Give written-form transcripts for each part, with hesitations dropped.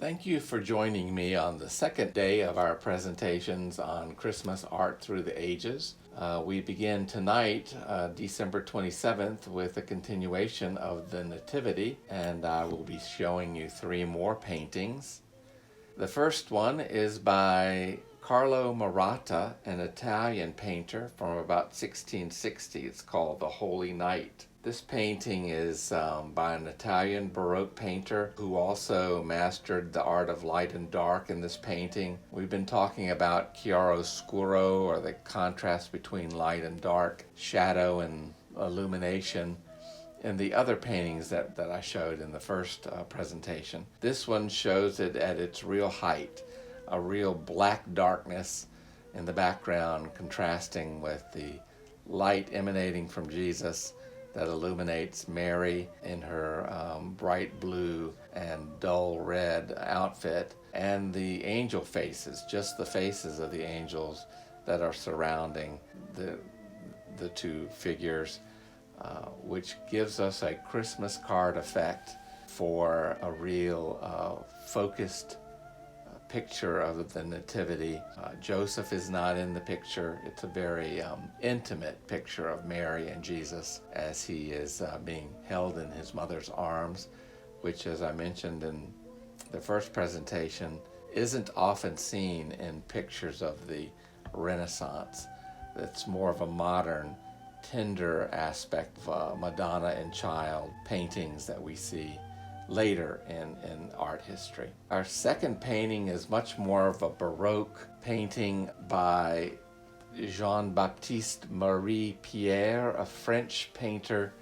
Thank you for joining me on the second day of our presentations on Christmas art through the ages. We begin tonight, December 27th, with a continuation of the Nativity, and I will be showing you three more paintings. The first one is by Carlo Maratta, an Italian painter from about 1660. It's called The Holy Night. This painting is by an Italian Baroque painter who also mastered the art of light and dark in this painting. We've been talking about chiaroscuro, or the contrast between light and dark, shadow and illumination, in the other paintings that I showed in the first presentation. This one shows it at its real height, a real black darkness in the background contrasting with the light emanating from Jesus that illuminates Mary in her bright blue and dull red outfit, and the angel faces, just the faces of the angels that are surrounding the two figures, which gives us a Christmas card effect for a real focused picture of the Nativity. Joseph is not in the picture. It's a very intimate picture of Mary and Jesus as he is being held in his mother's arms, which, as I mentioned in the first presentation, isn't often seen in pictures of the Renaissance. It's more of a modern, tender aspect of Madonna and Child paintings that we see later in art history. Our second painting is much more of a Baroque painting by Jean-Baptiste Marie Pierre, a French painter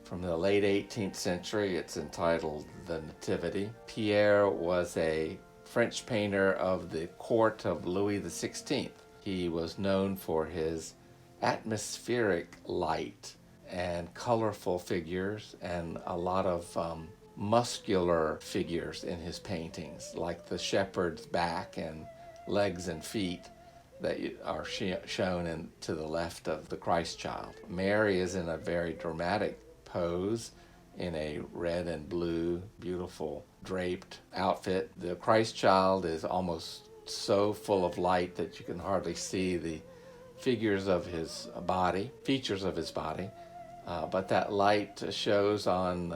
from the late 18th century. It's entitled The Nativity. Pierre was a French painter of the court of Louis XVI. He was known for his atmospheric light and colorful figures and a lot of muscular figures in his paintings, like the shepherd's back and legs and feet that are shown to the left of the Christ child. Mary is in a very dramatic pose in a red and blue, beautiful draped outfit. The Christ child is almost so full of light that you can hardly see the features of his body, but that light shows on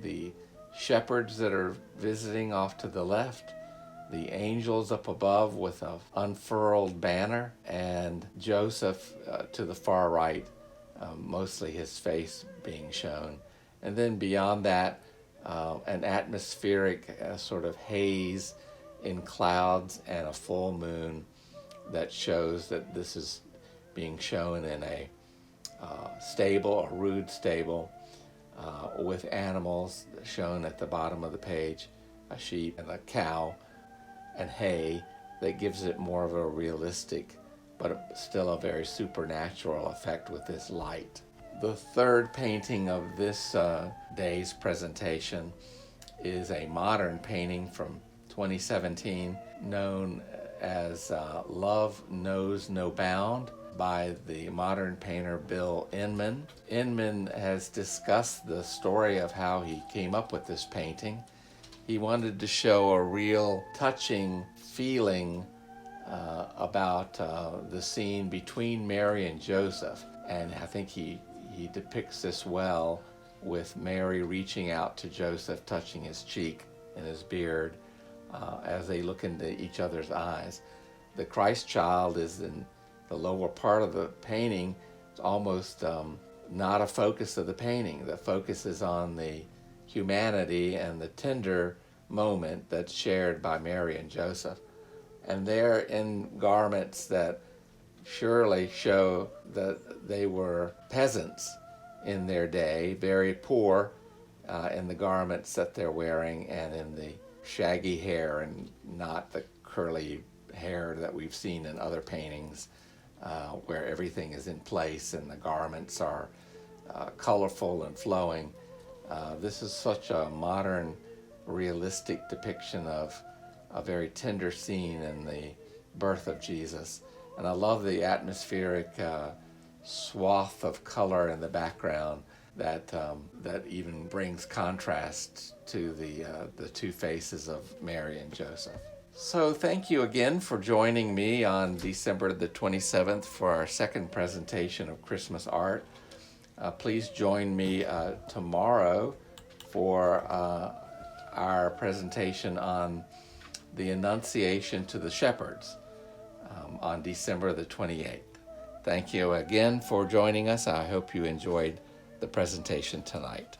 the shepherds that are visiting off to the left, the angels up above with an unfurled banner, and Joseph to the far right, mostly his face being shown. And then beyond that, an atmospheric sort of haze in clouds and a full moon that shows that this is being shown in a stable, a rude stable, with animals shown at the bottom of the page, a sheep and a cow and hay, that gives it more of a realistic but still a very supernatural effect with this light. The third painting of this day's presentation is a modern painting from 2017 known as Love Knows No Bound by the modern painter Bill Inman. Inman has discussed the story of how he came up with this painting. He wanted to show a real touching feeling about the scene between Mary and Joseph, and I think he depicts this well with Mary reaching out to Joseph, touching his cheek and his beard as they look into each other's eyes. The Christ child is in the lower part of the painting. It's almost not a focus of the painting. The focus is on the humanity and the tender moment that's shared by Mary and Joseph. And they're in garments that surely show that they were peasants in their day, very poor in the garments that they're wearing and in the shaggy hair and not the curly hair that we've seen in other paintings, where everything is in place and the garments are colorful and flowing. This is such a modern, realistic depiction of a very tender scene in the birth of Jesus. And I love the atmospheric swath of color in the background that even brings contrast to the two faces of Mary and Joseph. So thank you again for joining me on December the 27th for our second presentation of Christmas art. Please join me tomorrow for our presentation on the Annunciation to the Shepherds on December the 28th. Thank you again for joining us. I hope you enjoyed the presentation tonight.